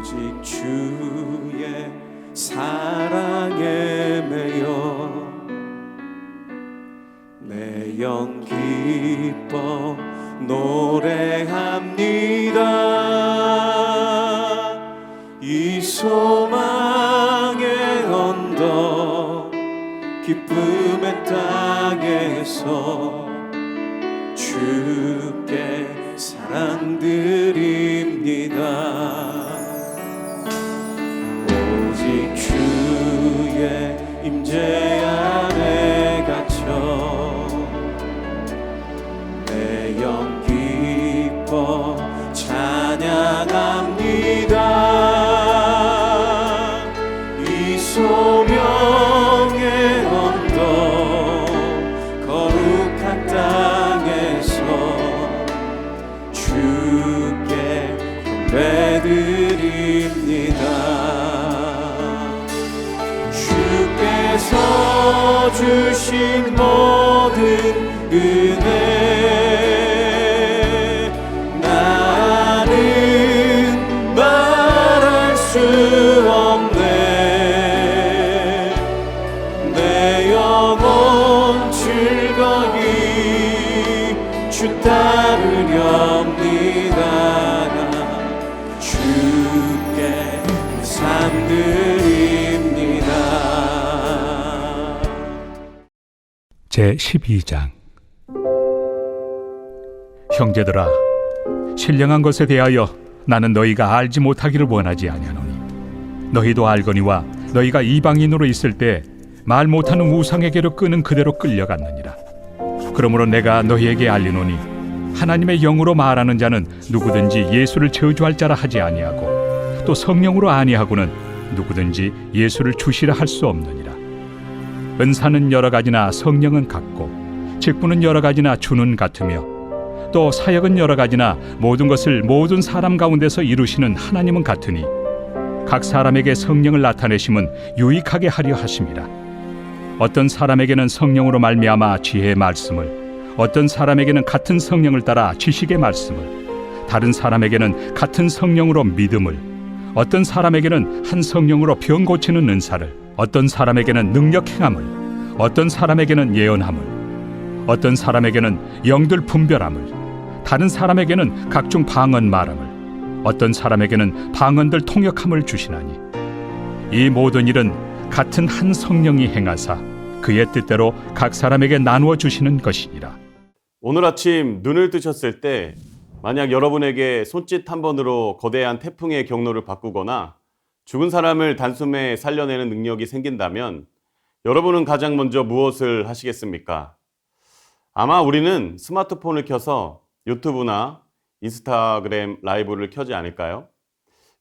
오직 주의 사랑에 매여 내 영 기뻐 노래합니다. 이 소망의 언덕 기쁨의 땅에서 주께 사랑 드립니다. 오직 주의 임재 안에 갇혀 내 영 기뻐 찬양합니다. 이 소명의 언덕 거룩한 땅에서 주께 예배드립니다. 주께서 주신 모든 은혜 나는 말할 수 없네. 내 영혼 즐거이 주 따르렵니다. 주께 삶 드립니다. 제12장 형제들아, 신령한 것에 대하여 나는 너희가 알지 못하기를 원하지 아니하노니 너희도 알거니와 너희가 이방인으로 있을 때 말 못하는 우상에게로 끄는 그대로 끌려갔느니라. 그러므로 내가 너희에게 알리노니 하나님의 영으로 말하는 자는 누구든지 예수를 저주할 자라 하지 아니하고 또 성령으로 아니하고는 누구든지 예수를 주시라 할 수 없느니라. 은사는 여러 가지나 성령은 같고 직분은 여러 가지나 주는 같으며 또 사역은 여러 가지나 모든 것을 모든 사람 가운데서 이루시는 하나님은 같으니 각 사람에게 성령을 나타내심은 유익하게 하려 하심이라. 어떤 사람에게는 성령으로 말미암아 지혜의 말씀을, 어떤 사람에게는 같은 성령을 따라 지식의 말씀을, 다른 사람에게는 같은 성령으로 믿음을, 어떤 사람에게는 한 성령으로 병 고치는 은사를, 어떤 사람에게는 능력 행함을, 어떤 사람에게는 예언함을, 어떤 사람에게는 영들 분별함을, 다른 사람에게는 각종 방언 말함을, 어떤 사람에게는 방언들 통역함을 주시나니 이 모든 일은 같은 한 성령이 행하사 그의 뜻대로 각 사람에게 나누어 주시는 것이니라. 오늘 아침 눈을 뜨셨을 때 만약 여러분에게 손짓 한 번으로 거대한 태풍의 경로를 바꾸거나 죽은 사람을 단숨에 살려내는 능력이 생긴다면 여러분은 가장 먼저 무엇을 하시겠습니까? 아마 우리는 스마트폰을 켜서 유튜브나 인스타그램 라이브를 켜지 않을까요?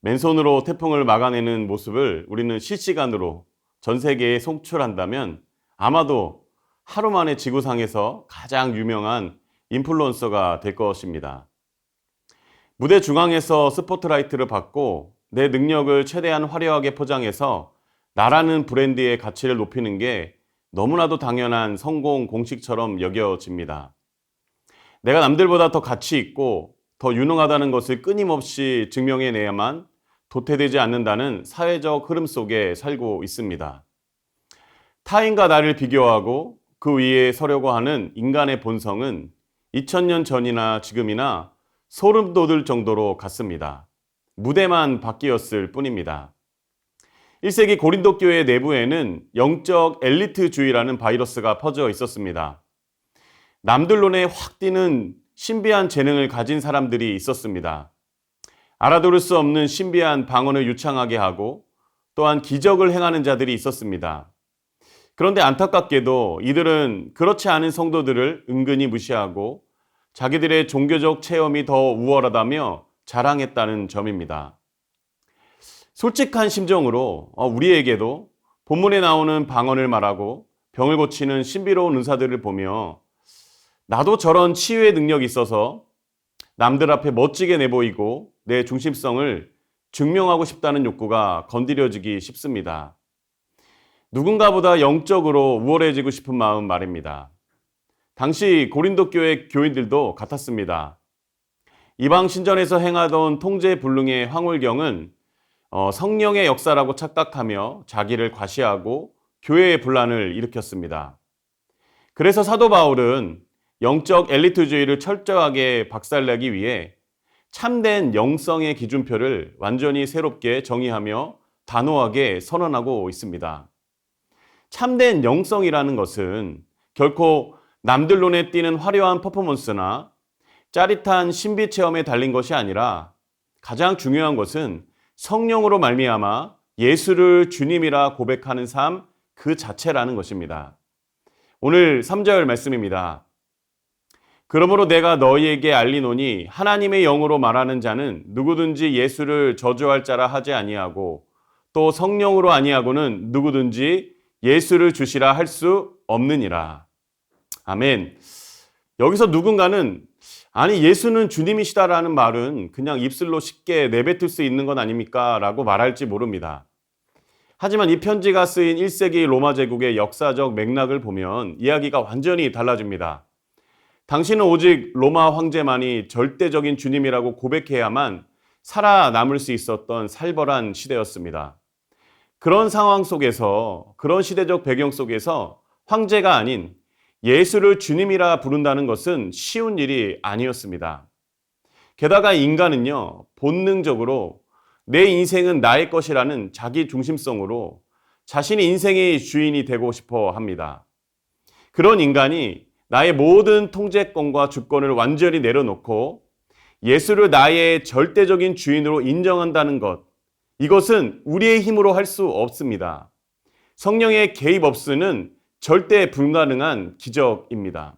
맨손으로 태풍을 막아내는 모습을 우리는 실시간으로 전 세계에 송출한다면 아마도 하루 만에 지구상에서 가장 유명한 인플루언서가 될 것입니다. 무대 중앙에서 스포트라이트를 받고 내 능력을 최대한 화려하게 포장해서 나라는 브랜드의 가치를 높이는 게 너무나도 당연한 성공 공식처럼 여겨집니다. 내가 남들보다 더 가치 있고 더 유능하다는 것을 끊임없이 증명해내야만 도태되지 않는다는 사회적 흐름 속에 살고 있습니다. 타인과 나를 비교하고 그 위에 서려고 하는 인간의 본성은 2000년 전이나 지금이나 소름 돋을 정도로 같습니다. 무대만 바뀌었을 뿐입니다. 1세기 고린도 교회 내부에는 영적 엘리트주의라는 바이러스가 퍼져 있었습니다. 남들 눈에 확 띄는 신비한 재능을 가진 사람들이 있었습니다. 알아들을 수 없는 신비한 방언을 유창하게 하고 또한 기적을 행하는 자들이 있었습니다. 그런데 안타깝게도 이들은 그렇지 않은 성도들을 은근히 무시하고 자기들의 종교적 체험이 더 우월하다며 자랑했다는 점입니다. 솔직한 심정으로 우리에게도 본문에 나오는 방언을 말하고 병을 고치는 신비로운 은사들을 보며 나도 저런 치유의 능력이 있어서 남들 앞에 멋지게 내보이고 내 중심성을 증명하고 싶다는 욕구가 건드려지기 쉽습니다. 누군가보다 영적으로 우월해지고 싶은 마음 말입니다. 당시 고린도 교회 교인들도 같았습니다. 이방 신전에서 행하던 통제불능의 황홀경은 성령의 역사라고 착각하며 자기를 과시하고 교회의 분란을 일으켰습니다. 그래서 사도 바울은 영적 엘리트주의를 철저하게 박살내기 위해 참된 영성의 기준표를 완전히 새롭게 정의하며 단호하게 선언하고 있습니다. 참된 영성이라는 것은 결코 남들 눈에 띄는 화려한 퍼포먼스나 짜릿한 신비 체험에 달린 것이 아니라 가장 중요한 것은 성령으로 말미암아 예수를 주님이라 고백하는 삶 그 자체라는 것입니다. 오늘 3절 말씀입니다. 그러므로 내가 너희에게 알리노니 하나님의 영으로 말하는 자는 누구든지 예수를 저주할 자라 하지 아니하고 또 성령으로 아니하고는 누구든지 예수를 주시라 할 수 없느니라. 아멘. 여기서 누군가는 아니 예수는 주님이시다라는 말은 그냥 입술로 쉽게 내뱉을 수 있는 건 아닙니까? 라고 말할지 모릅니다. 하지만 이 편지가 쓰인 1세기 로마 제국의 역사적 맥락을 보면 이야기가 완전히 달라집니다. 당시는 오직 로마 황제만이 절대적인 주님이라고 고백해야만 살아남을 수 있었던 살벌한 시대였습니다. 그런 상황 속에서, 그런 시대적 배경 속에서 황제가 아닌 예수를 주님이라 부른다는 것은 쉬운 일이 아니었습니다. 게다가 인간은요, 본능적으로 내 인생은 나의 것이라는 자기 중심성으로 자신의 인생의 주인이 되고 싶어 합니다. 그런 인간이 나의 모든 통제권과 주권을 완전히 내려놓고 예수를 나의 절대적인 주인으로 인정한다는 것, 이것은 우리의 힘으로 할 수 없습니다. 성령의 개입 없이는 절대 불가능한 기적입니다.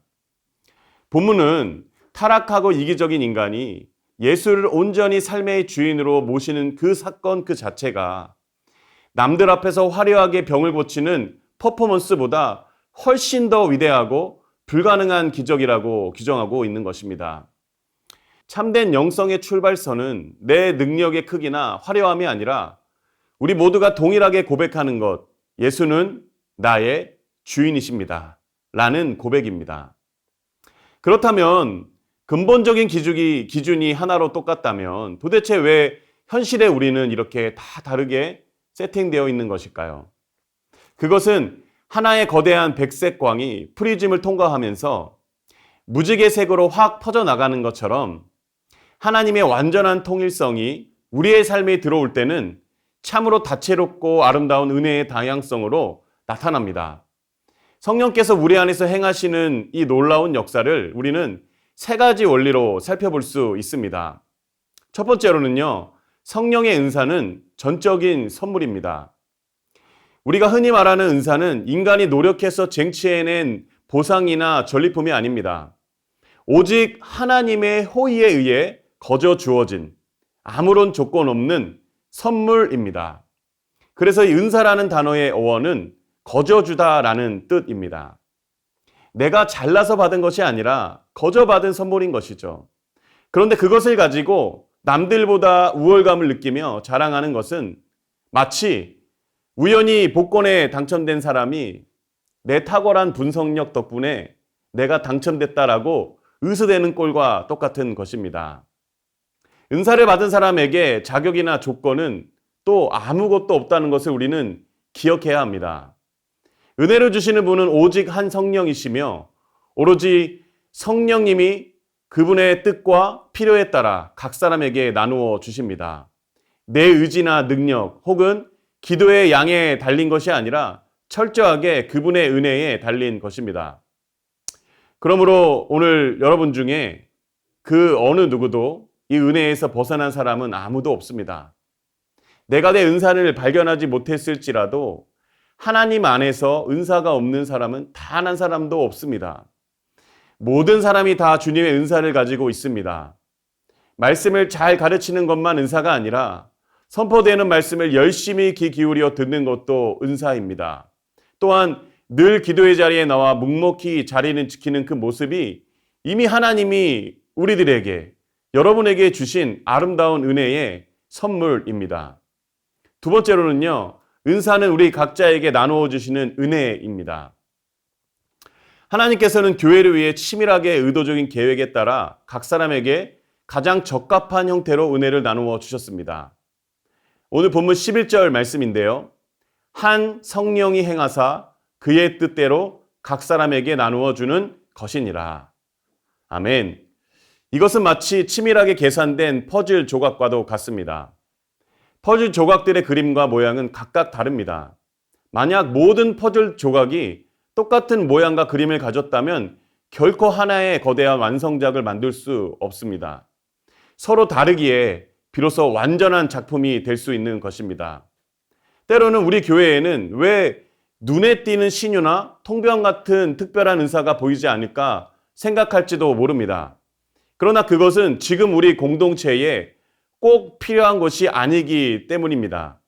본문은 타락하고 이기적인 인간이 예수를 온전히 삶의 주인으로 모시는 그 사건 그 자체가 남들 앞에서 화려하게 병을 고치는 퍼포먼스보다 훨씬 더 위대하고 불가능한 기적이라고 규정하고 있는 것입니다. 참된 영성의 출발선은 내 능력의 크기나 화려함이 아니라 우리 모두가 동일하게 고백하는 것, 예수는 나의 주인이십니다. 라는 고백입니다. 그렇다면 근본적인 기준이 하나로 똑같다면 도대체 왜 현실에 우리는 이렇게 다 다르게 세팅되어 있는 것일까요? 그것은 하나의 거대한 백색 광이 프리즘을 통과하면서 무지개색으로 확 퍼져나가는 것처럼 하나님의 완전한 통일성이 우리의 삶에 들어올 때는 참으로 다채롭고 아름다운 은혜의 다양성으로 나타납니다. 성령께서 우리 안에서 행하시는 이 놀라운 역사를 우리는 세 가지 원리로 살펴볼 수 있습니다. 첫 번째로는요, 성령의 은사는 전적인 선물입니다. 우리가 흔히 말하는 은사는 인간이 노력해서 쟁취해낸 보상이나 전리품이 아닙니다. 오직 하나님의 호의에 의해 거저 주어진 아무런 조건 없는 선물입니다. 그래서 이 은사라는 단어의 어원은 거저 주다라는 뜻입니다. 내가 잘나서 받은 것이 아니라 거저 받은 선물인 것이죠. 그런데 그것을 가지고 남들보다 우월감을 느끼며 자랑하는 것은 마치 우연히 복권에 당첨된 사람이 내 탁월한 분석력 덕분에 내가 당첨됐다라고 의스대는 꼴과 똑같은 것입니다. 은사를 받은 사람에게 자격이나 조건은 또 아무것도 없다는 것을 우리는 기억해야 합니다. 은혜를 주시는 분은 오직 한 성령이시며 오로지 성령님이 그분의 뜻과 필요에 따라 각 사람에게 나누어 주십니다. 내 의지나 능력 혹은 기도의 양에 달린 것이 아니라 철저하게 그분의 은혜에 달린 것입니다. 그러므로 오늘 여러분 중에 그 어느 누구도 이 은혜에서 벗어난 사람은 아무도 없습니다. 내가 내 은사를 발견하지 못했을지라도 하나님 안에서 은사가 없는 사람은 단 한 사람도 없습니다. 모든 사람이 다 주님의 은사를 가지고 있습니다. 말씀을 잘 가르치는 것만 은사가 아니라 선포되는 말씀을 열심히 귀 기울여 듣는 것도 은사입니다. 또한 늘 기도의 자리에 나와 묵묵히 자리는 지키는 그 모습이 이미 하나님이 우리들에게, 여러분에게 주신 아름다운 은혜의 선물입니다. 두 번째로는요, 은사는 우리 각자에게 나누어 주시는 은혜입니다. 하나님께서는 교회를 위해 치밀하게 의도적인 계획에 따라 각 사람에게 가장 적합한 형태로 은혜를 나누어 주셨습니다. 오늘 본문 11절 말씀인데요. 한 성령이 행하사 그의 뜻대로 각 사람에게 나누어 주는 것이니라. 아멘. 이것은 마치 치밀하게 계산된 퍼즐 조각과도 같습니다. 퍼즐 조각들의 그림과 모양은 각각 다릅니다. 만약 모든 퍼즐 조각이 똑같은 모양과 그림을 가졌다면 결코 하나의 거대한 완성작을 만들 수 없습니다. 서로 다르기에 비로소 완전한 작품이 될 수 있는 것입니다. 때로는 우리 교회에는 왜 눈에 띄는 신유나 통병 같은 특별한 은사가 보이지 않을까 생각할지도 모릅니다. 그러나 그것은 지금 우리 공동체에 꼭 필요한 것이 아니기 때문입니다.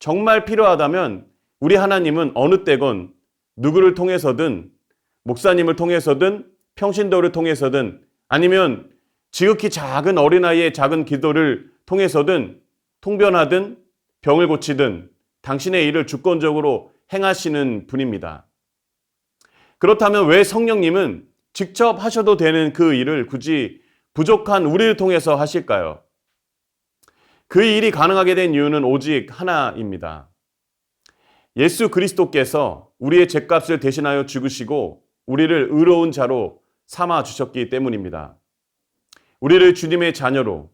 정말 필요하다면 우리 하나님은 어느 때건 누구를 통해서든 목사님을 통해서든 평신도를 통해서든 아니면 지극히 작은 어린아이의 작은 기도를 통해서든 통변하든 병을 고치든 당신의 일을 주권적으로 행하시는 분입니다. 그렇다면 왜 성령님은 직접 하셔도 되는 그 일을 굳이 부족한 우리를 통해서 하실까요? 그 일이 가능하게 된 이유는 오직 하나입니다. 예수 그리스도께서 우리의 죄값을 대신하여 죽으시고 우리를 의로운 자로 삼아 주셨기 때문입니다. 우리를 주님의 자녀로,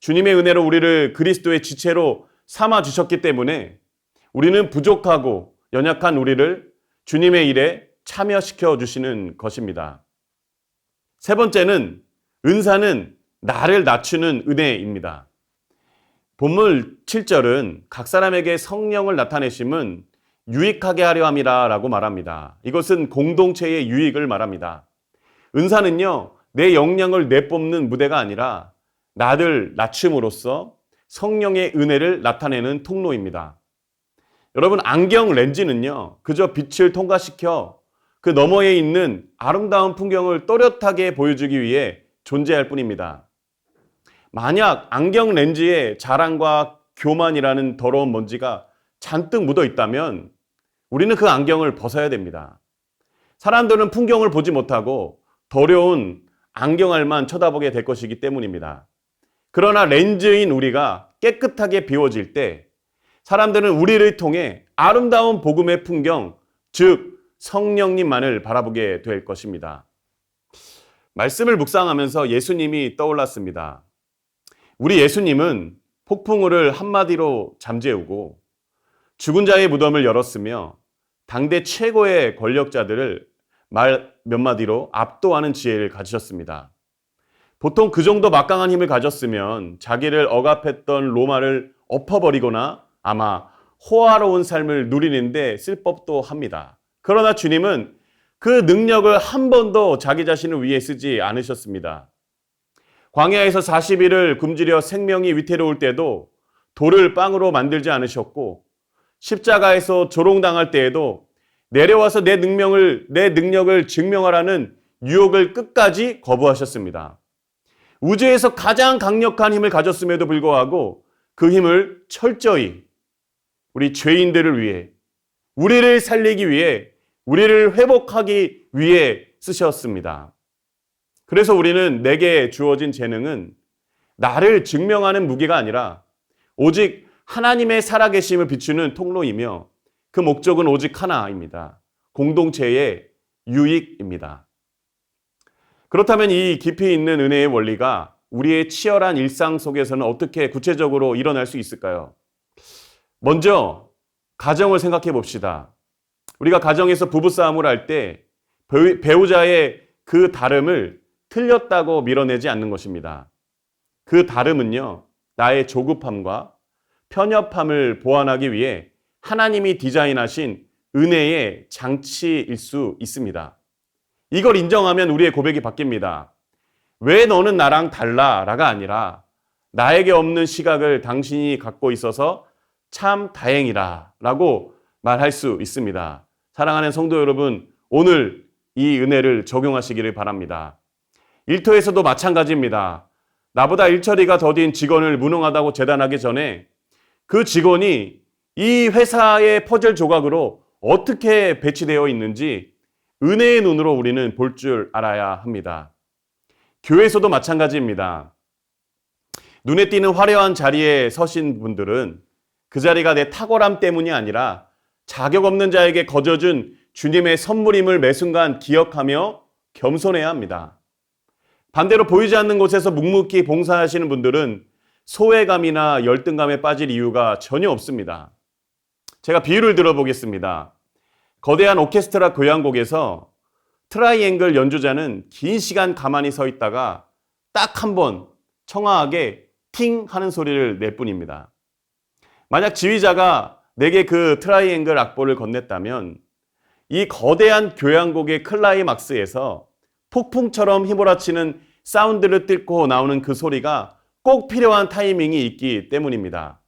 주님의 은혜로 우리를 그리스도의 지체로 삼아 주셨기 때문에 우리는 부족하고 연약한 우리를 주님의 일에 참여시켜 주시는 것입니다. 세 번째는 은사는 나를 낮추는 은혜입니다. 본문 7절은 각 사람에게 성령을 나타내심은 유익하게 하려 함이라 라고 말합니다. 이것은 공동체의 유익을 말합니다. 은사는요, 내 역량을 내뿜는 무대가 아니라 나를 낮춤으로써 성령의 은혜를 나타내는 통로입니다. 여러분, 안경 렌즈는요, 그저 빛을 통과시켜 그 너머에 있는 아름다운 풍경을 또렷하게 보여주기 위해 존재할 뿐입니다. 만약 안경 렌즈에 자랑과 교만이라는 더러운 먼지가 잔뜩 묻어 있다면 우리는 그 안경을 벗어야 됩니다. 사람들은 풍경을 보지 못하고 더러운 안경알만 쳐다보게 될 것이기 때문입니다. 그러나 렌즈인 우리가 깨끗하게 비워질 때 사람들은 우리를 통해 아름다운 복음의 풍경, 즉 성령님만을 바라보게 될 것입니다. 말씀을 묵상하면서 예수님이 떠올랐습니다. 우리 예수님은 폭풍우를 한마디로 잠재우고 죽은 자의 무덤을 열었으며 당대 최고의 권력자들을 말 몇 마디로 압도하는 지혜를 가지셨습니다. 보통 그 정도 막강한 힘을 가졌으면 자기를 억압했던 로마를 엎어버리거나 아마 호화로운 삶을 누리는데 쓸 법도 합니다. 그러나 주님은 그 능력을 한 번도 자기 자신을 위해 쓰지 않으셨습니다. 광야에서 40일을 굶주려 생명이 위태로울 때도 돌을 빵으로 만들지 않으셨고 십자가에서 조롱당할 때에도 내려와서 내 능력을 증명하라는 유혹을 끝까지 거부하셨습니다. 우주에서 가장 강력한 힘을 가졌음에도 불구하고 그 힘을 철저히 우리 죄인들을 위해, 우리를 살리기 위해, 우리를 회복하기 위해 쓰셨습니다. 그래서 우리는 내게 주어진 재능은 나를 증명하는 무기가 아니라 오직 하나님의 살아계심을 비추는 통로이며 그 목적은 오직 하나입니다. 공동체의 유익입니다. 그렇다면 이 깊이 있는 은혜의 원리가 우리의 치열한 일상 속에서는 어떻게 구체적으로 일어날 수 있을까요? 먼저 가정을 생각해 봅시다. 우리가 가정에서 부부싸움을 할 때 배우자의 그 다름을 틀렸다고 밀어내지 않는 것입니다. 그 다름은요, 나의 조급함과 편협함을 보완하기 위해 하나님이 디자인하신 은혜의 장치일 수 있습니다. 이걸 인정하면 우리의 고백이 바뀝니다. 왜 너는 나랑 달라가 아니라 나에게 없는 시각을 당신이 갖고 있어서 참 다행이라 라고 말할 수 있습니다. 사랑하는 성도 여러분, 오늘 이 은혜를 적용하시기를 바랍니다. 일터에서도 마찬가지입니다. 나보다 일처리가 더딘 직원을 무능하다고 재단하기 전에 그 직원이 이 회사의 퍼즐 조각으로 어떻게 배치되어 있는지 은혜의 눈으로 우리는 볼 줄 알아야 합니다. 교회에서도 마찬가지입니다. 눈에 띄는 화려한 자리에 서신 분들은 그 자리가 내 탁월함 때문이 아니라 자격 없는 자에게 거저준 주님의 선물임을 매 순간 기억하며 겸손해야 합니다. 반대로 보이지 않는 곳에서 묵묵히 봉사하시는 분들은 소외감이나 열등감에 빠질 이유가 전혀 없습니다. 제가 비유를 들어보겠습니다. 거대한 오케스트라 교향곡에서 트라이앵글 연주자는 긴 시간 가만히 서 있다가 딱 한 번 청아하게 팅 하는 소리를 낼 뿐입니다. 만약 지휘자가 내게 그 트라이앵글 악보를 건넸다면 이 거대한 교향곡의 클라이막스에서 폭풍처럼 휘몰아치는 사운드를 뚫고 나오는 그 소리가 꼭 필요한 타이밍이 있기 때문입니다.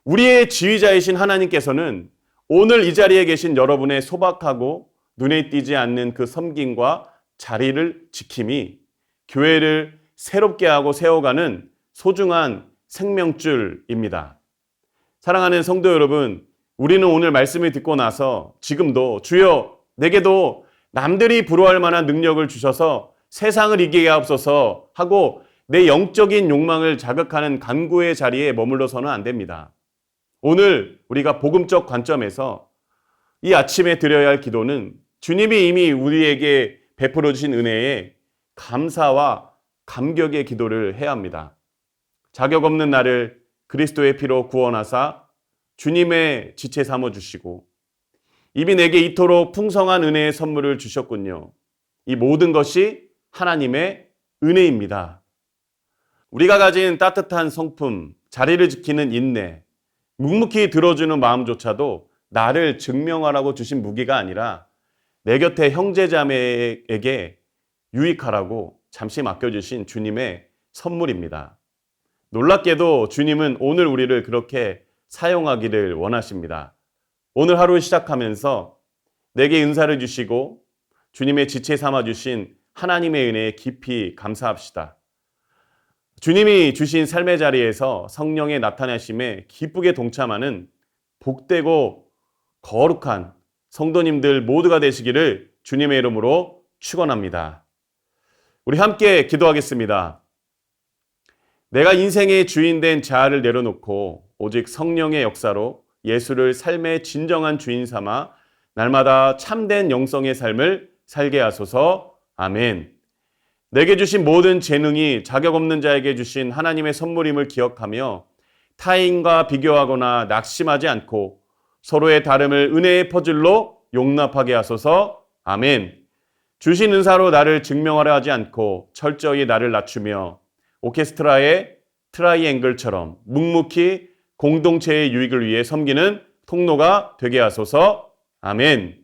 우리의 지휘자이신 하나님께서는 오늘 이 자리에 계신 여러분의 소박하고 눈에 띄지 않는 그 섬김과 자리를 지킴이 교회를 새롭게 하고 세워가는 소중한 생명줄입니다. 사랑하는 성도 여러분, 우리는 오늘 말씀을 듣고 나서 지금도 주여 내게도 남들이 부러워할 만한 능력을 주셔서 세상을 이기게 하옵소서 하고 내 영적인 욕망을 자극하는 간구의 자리에 머물러서는 안 됩니다. 오늘 우리가 복음적 관점에서 이 아침에 드려야 할 기도는 주님이 이미 우리에게 베풀어 주신 은혜에 감사와 감격의 기도를 해야 합니다. 자격 없는 나를 그리스도의 피로 구원하사 주님의 지체 삼아주시고 이미 내게 이토록 풍성한 은혜의 선물을 주셨군요. 이 모든 것이 하나님의 은혜입니다. 우리가 가진 따뜻한 성품, 자리를 지키는 인내, 묵묵히 들어주는 마음조차도 나를 증명하라고 주신 무기가 아니라 내 곁에 형제자매에게 유익하라고 잠시 맡겨주신 주님의 선물입니다. 놀랍게도 주님은 오늘 우리를 그렇게 사용하기를 원하십니다. 오늘 하루 시작하면서 내게 은사를 주시고 주님의 지체 삼아주신 하나님의 은혜에 깊이 감사합시다. 주님이 주신 삶의 자리에서 성령의 나타나심에 기쁘게 동참하는 복되고 거룩한 성도님들 모두가 되시기를 주님의 이름으로 축원합니다. 우리 함께 기도하겠습니다. 내가 인생의 주인 된 자아를 내려놓고 오직 성령의 역사로 예수를 삶의 진정한 주인 삼아 날마다 참된 영성의 삶을 살게 하소서. 아멘. 내게 주신 모든 재능이 자격 없는 자에게 주신 하나님의 선물임을 기억하며 타인과 비교하거나 낙심하지 않고 서로의 다름을 은혜의 퍼즐로 용납하게 하소서. 아멘. 주신 은사로 나를 증명하려 하지 않고 철저히 나를 낮추며 오케스트라의 트라이앵글처럼 묵묵히 공동체의 유익을 위해 섬기는 통로가 되게 하소서. 아멘.